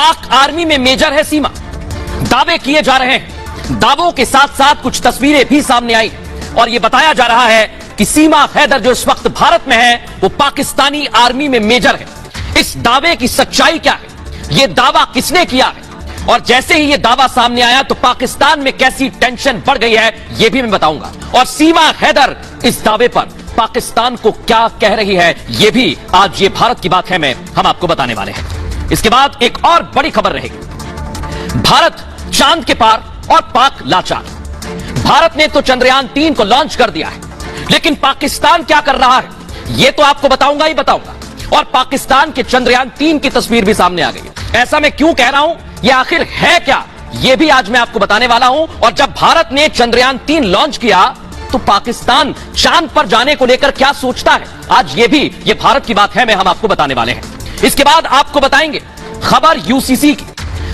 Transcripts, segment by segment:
पाक आर्मी में मेजर है सीमा। दावे किए जा रहे हैं, दावों के साथ साथ कुछ तस्वीरें भी सामने आई और यह बताया जा रहा है कि सीमा हैदर जो इस वक्त भारत में है वो पाकिस्तानी आर्मी में मेजर है। इस दावे की सच्चाई क्या है, यह दावा किसने किया है, और जैसे ही यह दावा सामने आया तो पाकिस्तान में कैसी टेंशन बढ़ गई है यह भी मैं बताऊंगा। और सीमा हैदर इस दावे पर पाकिस्तान को क्या कह रही है यह भी आज ये भारत की बात है में हम आपको बताने वाले हैं। इसके बाद एक और बड़ी खबर रहेगी, भारत चांद के पार और पाक लाचार। भारत ने तो चंद्रयान 3 को लॉन्च कर दिया है, लेकिन पाकिस्तान क्या कर रहा है यह तो आपको बताऊंगा ही बताऊंगा। और पाकिस्तान के चंद्रयान 3 की तस्वीर भी सामने आ गई है। ऐसा मैं क्यों कह रहा हूं, यह आखिर है क्या, यह भी आज मैं आपको बताने वाला हूं। और जब भारत ने चंद्रयान 3 लॉन्च किया तो पाकिस्तान चांद पर जाने को लेकर क्या सोचता है, आज ये भारत की बात है में हम आपको बताने वाले हैं। इसके बाद आपको बताएंगे खबर यूसीसी की।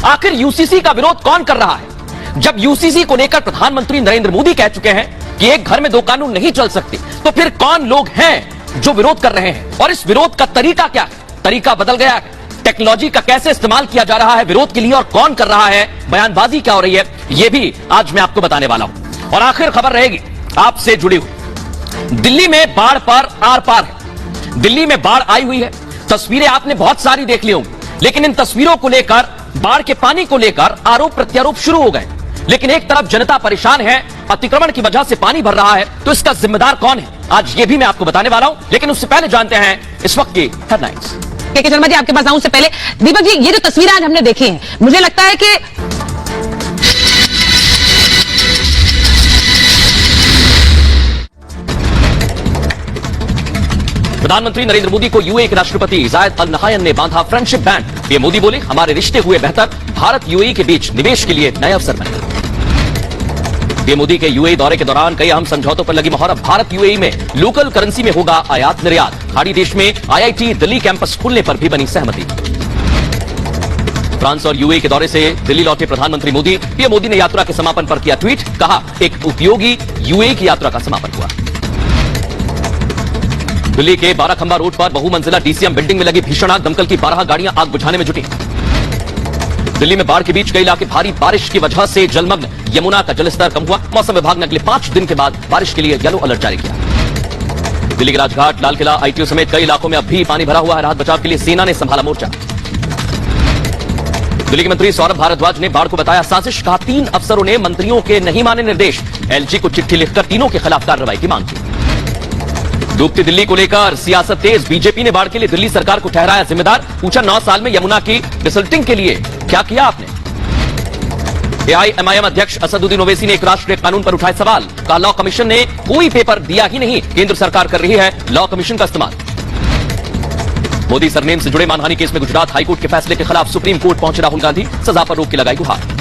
आखिर यूसीसी का विरोध कौन कर रहा है? जब यूसीसी को लेकर प्रधानमंत्री नरेंद्र मोदी कह चुके हैं कि एक घर में दो कानून नहीं चल सकते, तो फिर कौन लोग हैं जो विरोध कर रहे हैं और इस विरोध का तरीका क्या है? तरीका बदल गया है, टेक्नोलॉजी का कैसे इस्तेमाल किया जा रहा है विरोध के लिए और कौन कर रहा है, बयानबाजी क्या हो रही है, यह भी आज मैं आपको बताने वाला हूं। और आखिर खबर रहेगी आपसे जुड़ी हुई, दिल्ली में बाढ़ पर आर पार है। दिल्ली में बाढ़ आई हुई है, तस्वीरें आपने बहुत सारी देख ली होंगी, लेकिन इन तस्वीरों को लेकर, बाढ़ के पानी को लेकर आरोप प्रत्यारोप शुरू हो गए। लेकिन एक तरफ जनता परेशान है, अतिक्रमण की वजह से पानी भर रहा है, तो इसका जिम्मेदार कौन है, आज ये भी मैं आपको बताने वाला हूं। लेकिन उससे पहले जानते हैं इस वक्त की हेडलाइंस। के शर्मा जी आपके पास आऊं उससे पहले, दीपक जी ये जो तस्वीरें आज हमने देखी हैं, मुझे लगता है कि प्रधानमंत्री नरेंद्र मोदी को यूएई के राष्ट्रपति जायद अल नहायन ने बांधा फ्रेंडशिप बैंड। पीएम मोदी बोले हमारे रिश्ते हुए बेहतर, भारत यूएई के बीच निवेश के लिए नए अवसर बने। पीएम मोदी के यूएई दौरे के दौरान कई अहम समझौतों पर लगी मोहर। भारत यूएई में लोकल करेंसी में होगा आयात निर्यात। खाड़ी देश में आईआईटी दिल्ली कैंपस खुलने पर भी बनी सहमति। फ्रांस और यूएई के दौरे से दिल्ली लौटे प्रधानमंत्री मोदी। पीएम मोदी ने यात्रा के समापन पर किया ट्वीट, कहा एक उपयोगी यूएई की यात्रा का समापन हुआ। दिल्ली के 12 खंबा रोड पर बहुमंजिला डीसीएम बिल्डिंग में लगी भीषण आग, दमकल की 12 गाड़ियां आग बुझाने में जुटी। दिल्ली में बाढ़ के बीच कई इलाके भारी बारिश की वजह से जलमग्न, यमुना का जलस्तर कम हुआ। मौसम विभाग ने अगले 5 दिन के बाद बारिश के लिए येलो अलर्ट जारी किया। दिल्ली के राजघाट, लाल किला, आईटीओ समेत कई इलाकों में अब भी पानी भरा हुआ है। राहत बचाव के लिए सेना ने संभाला मोर्चा। दिल्ली के मंत्री सौरभ भारद्वाज ने बाढ़ को बताया साजिश, कहा 3 अफसरों ने मंत्रियों के नहीं माने निर्देश। एलजी को चिट्ठी लिखकर तीनों के खिलाफ कार्रवाई की मांग की। डूबती दिल्ली को लेकर सियासत तेज, बीजेपी ने बाढ़ के लिए दिल्ली सरकार को ठहराया जिम्मेदार। पूछा 9 साल में यमुना की डिसल्टिंग के लिए क्या किया आपने। एआईएमआईएम अध्यक्ष असदुद्दीन ओवैसी ने एक राष्ट्रीय कानून पर उठाए सवाल, कहा लॉ कमीशन ने कोई पेपर दिया ही नहीं, केंद्र सरकार कर रही है लॉ कमीशन का इस्तेमाल। मोदी सरनेम से जुड़े मानहानि केस में गुजरात हाईकोर्ट के फैसले के खिलाफ सुप्रीम कोर्ट पहुंचे राहुल गांधी, सजा पर रोक की लगाई गुहार।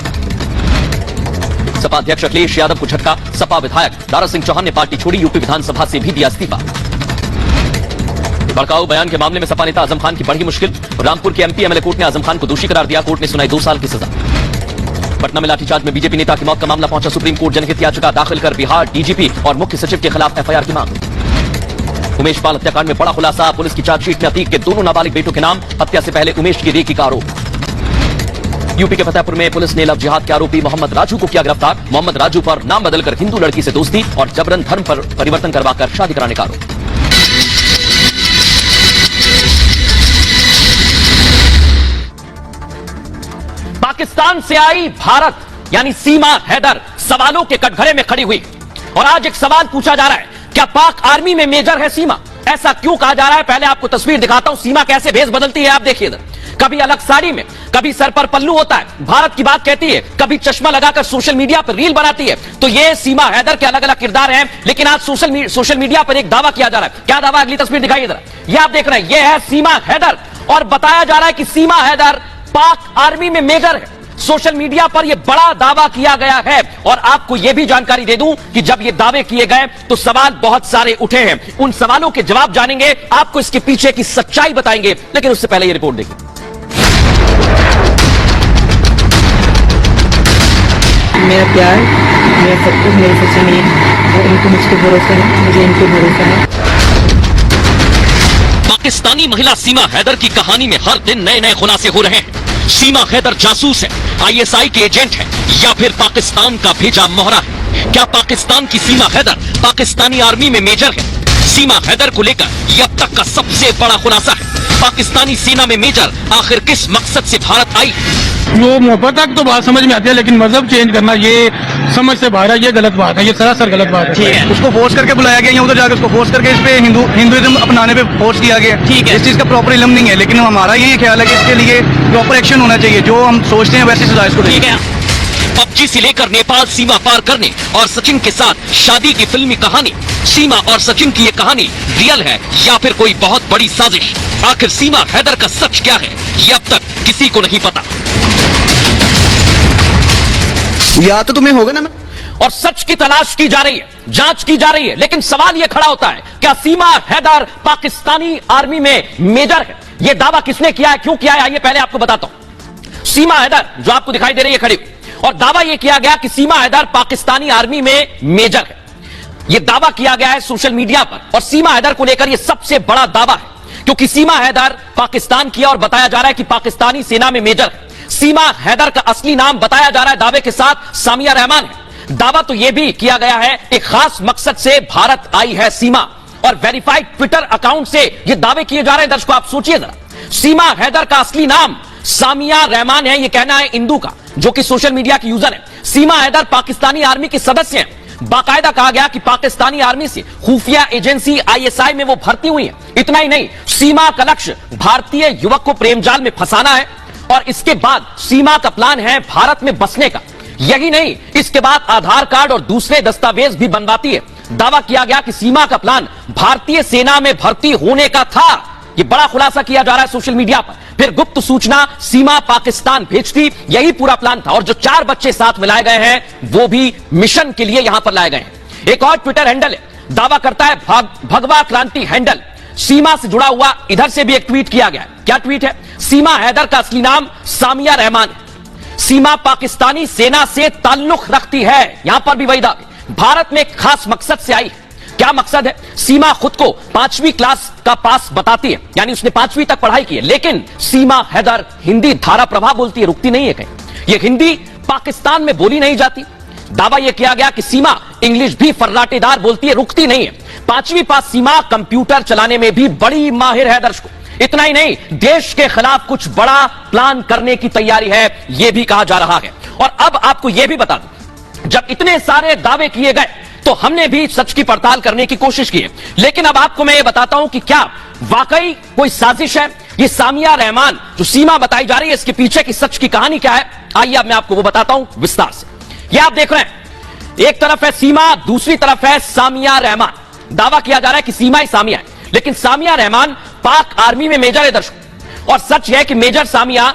सपा अध्यक्ष अखिलेश यादव को झटका, सपा विधायक दारा सिंह चौहान ने पार्टी छोड़ी, यूपी विधानसभा से भी दिया इस्तीफा। भड़काऊ बयान के मामले में सपा नेता आजम खान की बढ़ी मुश्किल, रामपुर के एमपी एमएलए कोर्ट ने आजम खान को दोषी करार दिया, कोर्ट ने सुनाई 2 साल की सजा। पटना में लाठीचार्ज में बीजेपी नेता की मौत का मामला पहुंचा सुप्रीम कोर्ट, जनहित याचिका दाखिल कर बिहार डीजीपी और मुख्य सचिव के खिलाफ एफआईआर की मांग। उमेश पाल हत्याकांड में बड़ा खुलासा, पुलिस की चार्जशीट में अतीक के दोनों नाबालिग बेटों के नाम, हत्या से पहले उमेश की रेकी का आरोप। यूपी के फतेहपुर में पुलिस ने लव जिहाद के आरोपी मोहम्मद राजू को किया गिरफ्तार, मोहम्मद राजू पर नाम बदलकर हिंदू लड़की से दोस्ती और जबरन धर्म पर परिवर्तन करवाकर शादी कराने का आरोप। पाकिस्तान से आई भारत यानी सीमा हैदर सवालों के कटघरे में खड़ी हुई और आज एक सवाल पूछा जा रहा है, क्या पाक आर्मी में मेजर है सीमा? ऐसा क्यों कहा जा रहा है? पहले आपको तस्वीर दिखाता हूं, सीमा कैसे भेष बदलती है, आप देखिए इधर। कभी अलग साड़ी में, कभी सर पर पल्लू होता है, भारत की बात कहती है, कभी चश्मा लगाकर सोशल मीडिया पर रील बनाती है। तो ये सीमा हैदर के अलग अलग किरदार हैं। लेकिन आज सोशल मीडिया पर एक दावा किया जा रहा है। क्या दावा? अगली तस्वीर दिखाइए इधर, ये आप देख रहे हैं, ये है सीमा हैदर और बताया जा रहा है कि सीमा हैदर पाक आर्मी में मेजर है। सोशल मीडिया पर यह बड़ा दावा किया गया है और आपको यह भी जानकारी दे दूं कि जब ये दावे किए गए तो सवाल बहुत सारे उठे हैं। उन सवालों के जवाब जानेंगे, आपको इसके पीछे की सच्चाई बताएंगे, लेकिन उससे पहले ये रिपोर्ट देखिए। मेरा प्यार, मेरा सब कुछ, मेरी सच्ची नीयत और इनको मुझ पर भरोसा है, मुझे इन पर भरोसा है। पाकिस्तानी महिला सीमा हैदर की कहानी में हर दिन नए नए खुलासे हो रहे हैं। सीमा हैदर जासूस है, आईएसआई के एजेंट है, या फिर पाकिस्तान का भेजा मोहरा है? क्या पाकिस्तान की सीमा हैदर पाकिस्तानी आर्मी में मेजर है? सीमा हैदर को लेकर यह अब तक का सबसे बड़ा खुलासा है। पाकिस्तानी सेना में मेजर आखिर किस मकसद से भारत आई? वो मोहब्बत तक तो बात समझ में आती है, लेकिन मजहब चेंज करना ये समझ से बाहर है, ये गलत बात है, ये सरासर गलत बात है। उसको फोर्स करके बुलाया गया, उधर जाकर उसको फोर्स करके इस पे हिंदुइज्म अपनाने पे फोर्स किया गया। ठीक है। इस चीज का प्रॉपर इल्म नहीं है, लेकिन हमारा ये ख्याल है कि इसके लिए प्रॉपर एक्शन होना चाहिए। जो हम सोचते हैं वैसे सजा इसको ठीक है। पबजी से लेकर नेपाल सीमा पार करने और सचिन के साथ शादी की फिल्मी कहानी, सीमा और सचिन की ये कहानी रियल है या फिर कोई बहुत बड़ी साजिश? आखिर सीमा हैदर का सच क्या है, ये अब तक किसी को नहीं पता। या तो तुम्हें होगा ना। और सच की तलाश की जा रही है, जांच की जा रही है, लेकिन सवाल यह खड़ा होता है, क्या सीमा हैदर पाकिस्तानी आर्मी में मेजर है? यह दावा किसने किया है, क्यों किया है, आइए पहले आपको बताता हूं। सीमा हैदर जो आपको दिखाई दे रही है खड़ी, और दावा यह किया गया कि सीमा हैदर पाकिस्तानी आर्मी में मेजर है। यह दावा किया गया है सोशल मीडिया पर, और सीमा हैदर को लेकर यह सबसे बड़ा दावा है, क्योंकि सीमा हैदर पाकिस्तान की और बताया जा रहा है कि पाकिस्तानी सेना में मेजर है। सीमा हैदर का असली नाम बताया जा रहा है दावे के साथ सामिया रहमान है। दावा तो यह भी किया गया है एक खास मकसद से भारत आई है सीमा, और वेरीफाइड ट्विटर अकाउंट से यह दावे किए जा रहे हैं। दर्शकों आप सोचिए जरा, सीमा हैदर का असली नाम सामिया रहमान है, यह कहना है इंदू का, जो कि सोशल मीडिया की यूजर है। सीमा हैदर पाकिस्तानी आर्मी के सदस्य हैं। बाकायदा कहा गया कि पाकिस्तानी आर्मी से खुफिया एजेंसी आईएसआई में वो भर्ती हुई है। इतना ही नहीं, सीमा का लक्ष्य भारतीय युवक को प्रेमजाल में फंसाना है, और इसके बाद सीमा का प्लान है भारत में बसने का। यही नहीं, इसके बाद आधार कार्ड और दूसरे दस्तावेज भी बनवाती है। दावा किया गया कि सीमा का प्लान भारतीय सेना में भर्ती होने का था। यह बड़ा खुलासा किया जा रहा है सोशल मीडिया पर। फिर गुप्त सूचना सीमा पाकिस्तान भेजती, यही पूरा प्लान था। और जो 4 बच्चे साथ मिलाए गए हैं वो भी मिशन के लिए यहां पर लाए गए हैं। एक और ट्विटर हैंडल है, दावा करता है भगवा क्रांति हैंडल, सीमा से जुड़ा हुआ। इधर से भी एक ट्वीट किया गया है। क्या ट्वीट है? सीमा हैदर का असली नाम सामिया रहमान है। सीमा पाकिस्तानी सेना से ताल्लुक रखती है, यहां पर भी वही दावे। भारत में एक खास मकसद से आई। क्या मकसद है? सीमा खुद को 5वीं क्लास का पास बताती है, यानी उसने 5वीं तक पढ़ाई की है, लेकिन सीमा हैदर हिंदी धारा प्रभा बोलती है, रुकती नहीं है कहीं। यह हिंदी पाकिस्तान में बोली नहीं जाती। दावा यह किया गया कि सीमा इंग्लिश भी फर्राटेदार बोलती है, रुकती नहीं है। 5वीं पास सीमा कंप्यूटर चलाने में भी बड़ी माहिर है। दर्शकों इतना ही नहीं, देश के खिलाफ कुछ बड़ा प्लान करने की तैयारी है, यह भी कहा जा रहा है। और अब आपको यह भी बता दूं, जब इतने सारे दावे किए गए तो हमने भी सच की पड़ताल करने की कोशिश की है। लेकिन अब आपको मैं ये बताता हूं कि क्या वाकई कोई साजिश है। ये सामिया रहमान जो सीमा बताई जा रही है, इसके पीछे की सच की कहानी क्या है, आइए अब मैं आपको वो बताता हूं विस्तार से। ये आप देख रहे हैं, एक तरफ है सीमा, दूसरी तरफ है सामिया रहमान। दावा किया जा रहा है कि सीमा ही सामिया है, लेकिन सामिया रहमान पाक आर्मी में मेजर है। दर्शकों, और सच है कि मेजर सामिया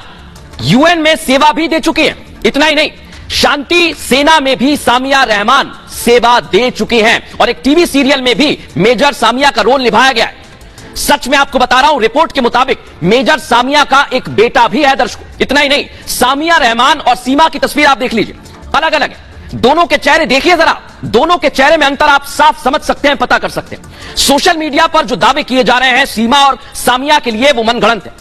यूएन में सेवा भी दे चुकी है। इतना ही नहीं, शांति सेना में भी सामिया रहमान सेवा दे चुके हैं, और एक टीवी सीरियल में भी मेजर सामिया का रोल निभाया गया है। सच में आपको बता रहा हूं, रिपोर्ट के मुताबिक मेजर सामिया का एक बेटा भी है। दर्शकों इतना ही नहीं, सामिया रहमान और सीमा की तस्वीर आप देख लीजिए, अलग अलग है। दोनों के चेहरे देखिए जरा, दोनों के चेहरे में अंतर आप साफ समझ सकते हैं, पता कर सकते हैं। सोशल मीडिया पर जो दावे किए जा रहे हैं सीमा और सामिया के लिए, वो मनगढ़ंत है।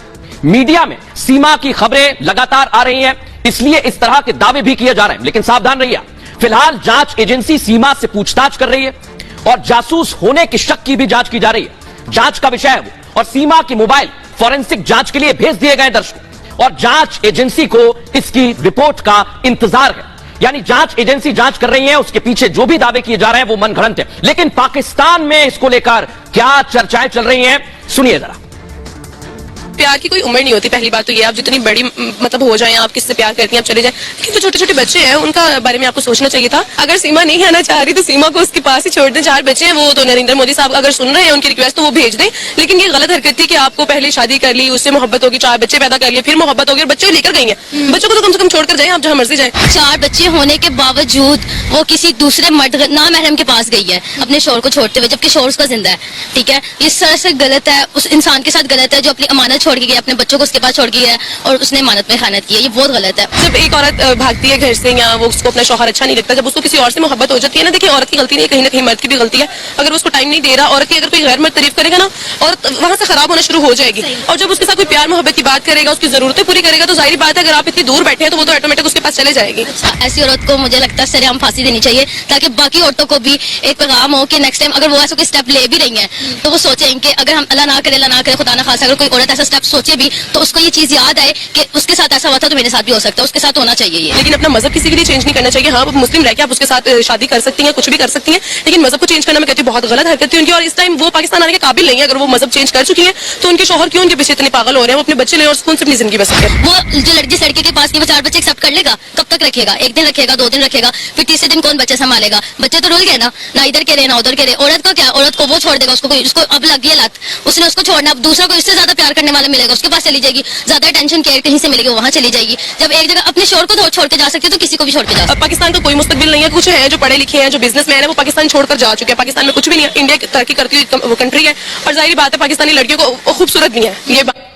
मीडिया में सीमा की खबरें लगातार आ रही हैं, इसलिए इस तरह के दावे भी किए जा रहे हैं। लेकिन सावधान रहिए, फिलहाल जांच एजेंसी सीमा से पूछताछ कर रही है, और जासूस होने के शक की भी जांच की जा रही है। जांच का विषय है वो, और सीमा के मोबाइल फॉरेंसिक जांच के लिए भेज दिए गए दर्शकों, और जांच एजेंसी को इसकी रिपोर्ट का इंतजार है। यानी जांच एजेंसी जांच कर रही है, उसके पीछे जो भी दावे किए जा रहे हैं वो मनगढ़ंत है। लेकिन पाकिस्तान में इसको लेकर क्या चर्चाएं चल रही हैं, सुनिए जरा। प्यार की कोई उम्र नहीं होती। पहली बात तो ये, आप जितनी बड़ी मतलब हो जाएं, आप किससे प्यार करती हैं आप चले जाएं, लेकिन जो छोटे छोटे बच्चे हैं उनका बारे में आपको सोचना चाहिए था। अगर सीमा नहीं आना चाह रही तो सीमा को उसके पास ही छोड़ दें। 4 बच्चे हैं, वो तो नरेंद्र मोदी साहब अगर सुन रहे हैं उनकी रिक्वेस्ट तो वो भेज दें। लेकिन ये गलत हरकत थी कि आपको पहले शादी कर ली, उससे मोहब्बत होगी, 4 बच्चे पैदा कर लिए, फिर मोहब्बत होगी, और बच्चे लेकर गई हैं। बच्चों को तो कम से कम छोड़कर जाए, आप जहाँ मर्जी जाए। 4 बच्चे होने के बावजूद वो किसी दूसरे मर्द नामहरम के पास गई है अपने शोहर को छोड़ते हुए, जबकि शोहर उसका जिंदा है। ठीक है, ये सरासर गलत है, उस इंसान के साथ गलत है जो अपनी अमानत छोड़ के गया, अपने बच्चों को उसके पास छोड़ के गया और उसने मानत में खानत की है। ये बहुत गलत है। जब एक औरत भागती है घर से या वो उसको अपना शौहर अच्छा नहीं लगता, जब उसको किसी और से मोहब्बत हो जाती है ना, देखिए औरत की गलती नहीं, कहीं ना कहीं मर्द की भी गलती है। अगर उसको टाइम नहीं दे रहा, औरत की अगर कोई गैर मर्द तारीफ करेगा ना, औरत वहां से खराब होना शुरू हो जाएगी। और जब उसके साथ कोई प्यार मोहब्बत की बात करेगा, उसकी जरूरतें पूरी करेगा, तो जाहिर बात है अगर आप इतनी दूर बैठे हैं तो वो तो ऑटोमेटिक उसके पास चले जाएगी। ऐसी औरत को मुझे लगता है सरेआम फांसी देनी चाहिए, ताकि बाकी औरतों को भी एक पैगाम हो कि नेक्स्ट टाइम अगर वो ऐसा कोई स्टेप ले भी रही है तो वो सोचें कि अगर हम अल्लाह ना करे खुदा ना खासा, अगर कोई औरत ऐसा स्टेप सोचे भी तो उसको ये चीज याद आए कि उसके साथ ऐसा हुआ था तो मेरे साथ भी हो सकता है, उसके साथ होना चाहिए ये। लेकिन अपना मजहब किसी के लिए चेंज नहीं करना चाहिए। हाँ, मुस्लिम रह के आप उसके साथ शादी कर सकती हैं, कुछ भी कर सकती हैं, लेकिन मजहब को चेंज करना मैं कहती हूँ बहुत गलत हरकत है उनकी। और इस टाइम वो पाकिस्तान आने के काबिल नहीं है। अगर वो मजहब चेंज कर चुकी है तो उनके शौहर क्यों उनके पीछे इतने पागल हो रहे हैं? वो अपने बच्चे ले और सुकून से अपनी जिंदगी बसर करें। वो जो जिस लड़के के पास की वो 4 बच्चे एक्सेप्ट कर लेगा, कब तक रखेगा? 1 दिन रखेगा, 2 दिन रखेगा, फिर तीसरे दिन कौन बच्चे संभालेगा? बच्चे तो रुल गए ना इधर के रहे ना उधर के रहे। औरत को क्या, औरत को वो छोड़ देगा, उसको अब लग गई लत, उसने उसको छोड़ना, अब दूसरा को इससे ज्यादा प्यार करने वाला मिलेगा, उसके पास चली जाएगी, ज्यादा अटेंशन केयर कहीं से मिलेगी, वहां चली जाएगी। जब एक जगह अपने शोर को छोड़ के जा सकती है तो किसी को भी छोड़ के जा सकती है। पाकिस्तान का कोई मुस्तकबिल नहीं है। कुछ है जो पढ़े लिखे हैं, जो बिजनेसमैन है, वो पाकिस्तान छोड़कर जा चुके हैं। पाकिस्तान में कुछ भी नहीं है। इंडिया तरक्की करती हुई कंट्री है और जाहिर बात है पाकिस्तानी लड़कियों को खूबसूरत नहीं है ये बात।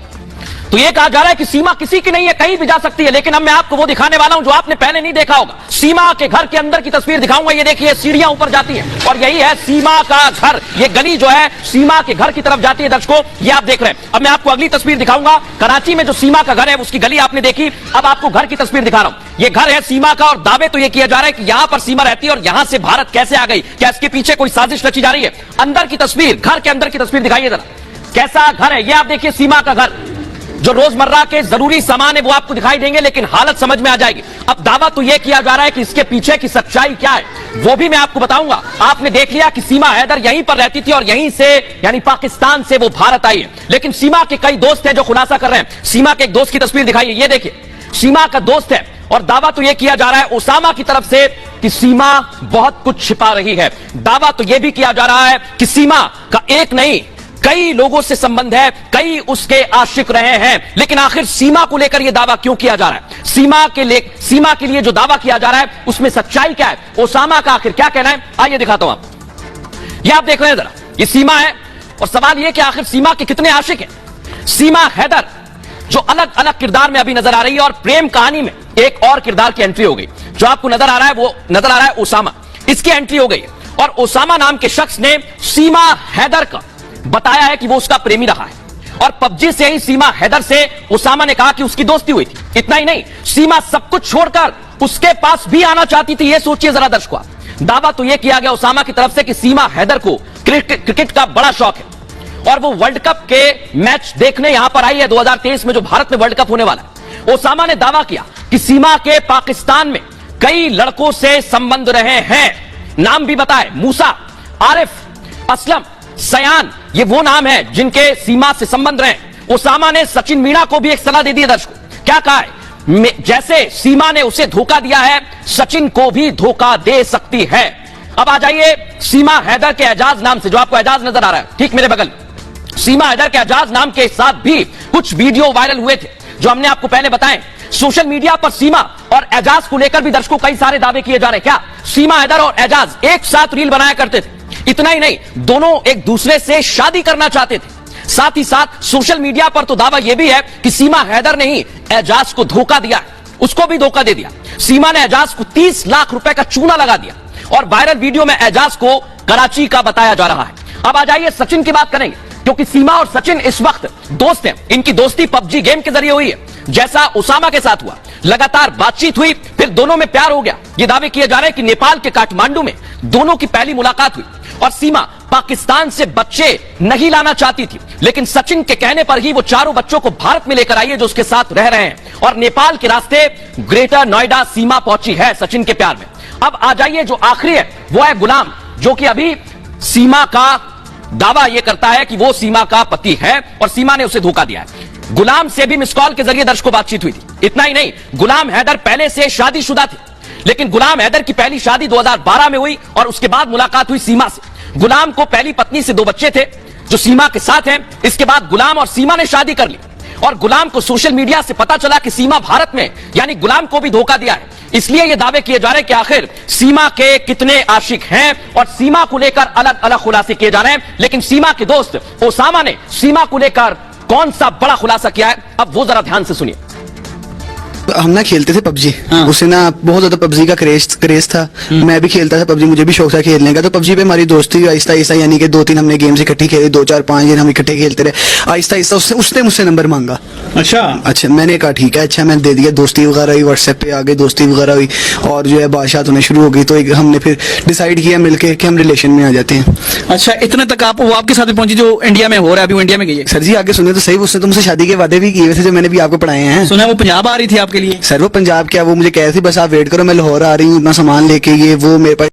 तो ये कहा जा रहा है कि सीमा किसी की नहीं है, कहीं भी जा सकती है। लेकिन अब मैं आपको वो दिखाने वाला हूं जो आपने पहले नहीं देखा होगा। सीमा के घर के अंदर की तस्वीर दिखाऊंगा। ये देखिए, सीढ़ियां ऊपर जाती हैं और यही है सीमा का घर। ये गली जो है सीमा के घर की तरफ जाती है। दर्शकों, ये आप देख रहे हैं। अब मैं आपको अगली तस्वीर दिखाऊंगा। कराची में जो सीमा का घर है उसकी गली आपने देखी। अब आपको घर की तस्वीर दिखा रहा हूं। ये घर है सीमा का और दावे तो ये किया जा रहा है कि यहां पर सीमा रहती है और यहां से भारत कैसे आ गई? क्या इसके पीछे कोई साजिश रची जा रही है? अंदर की तस्वीर, घर के अंदर की तस्वीर दिखाइए जरा, कैसा घर है ये आप देखिए। सीमा का घर, जो रोजमर्रा के जरूरी सामान है वो आपको दिखाई देंगे, लेकिन हालत समझ में आ जाएगी। अब दावा तो यह किया जा रहा है कि इसके पीछे की सच्चाई क्या है वो भी मैं आपको बताऊंगा। आपने देख लिया कि सीमा हैदर यहीं पर रहती थी और यहीं से यानी पाकिस्तान से वो भारत आई है। लेकिन सीमा के कई दोस्त हैं जो खुलासा कर रहे हैं। सीमा के एक दोस्त की तस्वीर दिखाइए, ये देखिए, सीमा का दोस्त है और दावा तो यह किया जा रहा है ओसामा की तरफ से कि सीमा बहुत कुछ छिपा रही है। दावा तो यह भी किया जा रहा है कि सीमा का एक नहीं कई लोगों से संबंध है, कई उसके आशिक रहे हैं। लेकिन आखिर सीमा को लेकर यह दावा क्यों किया जा रहा है? सीमा के लिए जो दावा किया जा रहा है उसमें सच्चाई क्या है? ओसामा का आखिर क्या कहना है? आइए दिखाता हूं आप। ये आप देख रहे हैं जरा, ये सीमा है और सवाल यह कि आखिर सीमा के कितने आशिक हैं? सीमा हैदर जो अलग अलग किरदार में अभी नजर आ रही है और प्रेम कहानी में एक और किरदार की एंट्री हो गई। जो आपको नजर आ रहा है वो नजर आ रहा है ओसामा, इसकी एंट्री हो गई और ओसामा नाम के शख्स ने सीमा हैदर का बताया है कि वो उसका प्रेमी रहा है और पबजी से ही सीमा हैदर से ओसामा ने कहा कि उसकी दोस्ती हुई थी। इतना ही नहीं, सीमा सब कुछ छोड़कर उसके पास भी आना चाहती थी। ये सोचिए जरा दर्शकों, दावा तो यह किया गया ओसामा की तरफ से कि सीमा हैदर को क्रिकेट का बड़ा शौक है और वो वर्ल्ड कप के मैच देखने यहां पर आई है 2023 में जो भारत में वर्ल्ड कप होने वाला है। ओसामा ने दावा किया कि सीमा के पाकिस्तान में कई लड़कों से संबंध रहे हैं। नाम भी बताए, मूसा, आरिफ, असलम, सयान, ये वो नाम है जिनके सीमा से संबंध रहे। ओसामा ने सचिन मीणा को भी एक सलाह दे दी है दर्शकों। क्या कहा है? जैसे सीमा ने उसे धोखा दिया है, सचिन को भी धोखा दे सकती है। अब आ जाइए सीमा हैदर के एजाज नाम से, जो आपको एजाज नजर आ रहा है ठीक मेरे बगल, सीमा हैदर के एजाज नाम के साथ भी कुछ वीडियो वायरल हुए थे जो हमने आपको पहले बताए। सोशल मीडिया पर सीमा और एजाज को लेकर भी दर्शकों कई सारे दावे किए जा रहे हैं। क्या सीमा हैदर और एजाज एक साथ रील बनाया करते थे? इतना ही नहीं, दोनों एक दूसरे से शादी करना चाहते थे। साथ ही साथ सोशल मीडिया पर तो दावा यह भी है कि सीमा हैदर ने ही एजाज को धोखा दिया, उसको भी धोखा दे दिया। सीमा ने एजाज को 30 लाख रुपए का चूना लगा दिया और वायरल वीडियो में एजाज को कराची का बताया जा रहा है। अब आ जाइए सचिन की बात करेंगे, क्योंकि सीमा और सचिन इस वक्त दोस्त हैं। इनकी दोस्ती पबजी गेम के जरिए हुई है, जैसा ओसामा के साथ हुआ। लगातार बातचीत हुई, फिर दोनों में प्यार हो गया। ये दावे किए जा रहे हैं कि नेपाल के काठमांडू में दोनों की पहली मुलाकात हुई और सीमा पाकिस्तान से बच्चे नहीं लाना चाहती थी, लेकिन सचिन के कहने पर ही वो चारों बच्चों को भारत में लेकर आई है जो उसके साथ रह रहे हैं और नेपाल के रास्ते ग्रेटर नोएडा सीमा पहुंची है सचिन के प्यार में। अब आ जाइए जो आखिरी है वो है गुलाम, जो कि अभी सीमा का दावा यह करता है कि वो सीमा का पति है और सीमा ने उसे धोखा दिया है। गुलाम से भी मिस कॉल के जरिए दर्शकों बातचीत हुई थी। इतना ही नहीं, गुलाम हैदर पहले से शादीशुदा थे, लेकिन गुलाम हैदर की पहली शादी 2012 में हुई और उसके बाद मुलाकात हुई सीमा से। गुलाम को पहली पत्नी से 2 बच्चे थे जो सीमा के साथ हैं। इसके बाद गुलाम और सीमा ने शादी कर ली और गुलाम को सोशल मीडिया से पता चला कि सीमा भारत में, यानी गुलाम को भी धोखा दिया है। इसलिए यह दावे किए जा रहे हैं कि आखिर सीमा के कितने आशिक हैं और सीमा को लेकर अलग अलग खुलासे किए जा रहे हैं। लेकिन सीमा के दोस्त ओसामा ने सीमा को लेकर कौन सा बड़ा खुलासा किया है, अब वो जरा ध्यान से सुनिए। हम ना खेलते थे पबजी, हाँ। उससे ना बहुत ज्यादा पबजी का क्रेज था। मैं भी खेलता था पबजी, मुझे भी शौक था खेलने का। तो पबजी पे हमारी दोस्ती हुई आहिस्ता आहिस्ता, यानी कि 2-3 हमने गेम्स इकट्ठी खेले, 2-4-5 दिन हम इकट्ठे खेलते रहे। आहिस्ता आहिस्ता उसने मुझसे नंबर मांगा। अच्छा मैंने कहा ठीक है, अच्छा मैंने दे दिया। दोस्ती वगैरह हुई, व्हाट्सएप पे आगे दोस्ती वगैरह हुई और जो है बातचीत होने शुरू हो गई। तो हमने फिर डिसाइड किया मिलके कि हम रिलेशन में आ जाते हैं। अच्छा, इतने तक आप वो आपके साथ पहुंची जो इंडिया में हो रहा है, अभी वो इंडिया में गई है। सर जी आगे सुनिए तो सही, उसने तो मुझसे शादी के वादे भी किए थे जो मैंने भी आपको पढ़ाए हैं। सुना वो पंजाब आ रही थी आपके लिए। सर वो पंजाब क्या, वो मुझे कह रही थी बस आप वेट करो, मैं लाहौर आ रही हूँ, अपना सामान लेके, ये वो मेरे पास